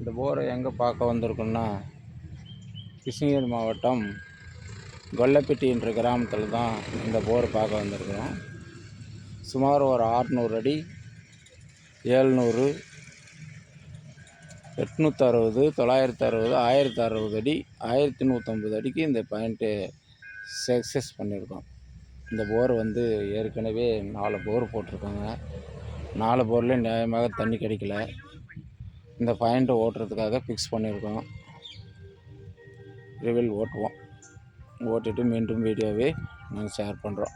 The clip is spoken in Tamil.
இந்த போரை எங்கே பார்க்க வந்திருக்கோன்னா, கிருஷ்ணகிரி மாவட்டம் கொல்லப்பட்டி என்ற கிராமத்தில் தான் இந்த போர் பார்க்க வந்திருக்கிறோம். சுமார் ஒரு 600 அடி, 700, 860, 960, 1060 அடி, 1150 அடிக்கு இந்த பாயிண்ட்டு சக்ஸஸ் பண்ணியிருக்கோம். இந்த போர் வந்து ஏற்கனவே 4 போர் போட்டிருக்காங்க. 4 போர்லேயும் நியாயமாக தண்ணி கிடைக்கல. இந்த பாயிண்ட்டை ஓட்டுறதுக்காக ஃபிக்ஸ் பண்ணியிருக்கோம். விரைவில் ஓட்டுவோம். ஓட்டிட்டு மீண்டும் வீடியோவை நாங்கள் ஷேர் பண்ணுறோம்.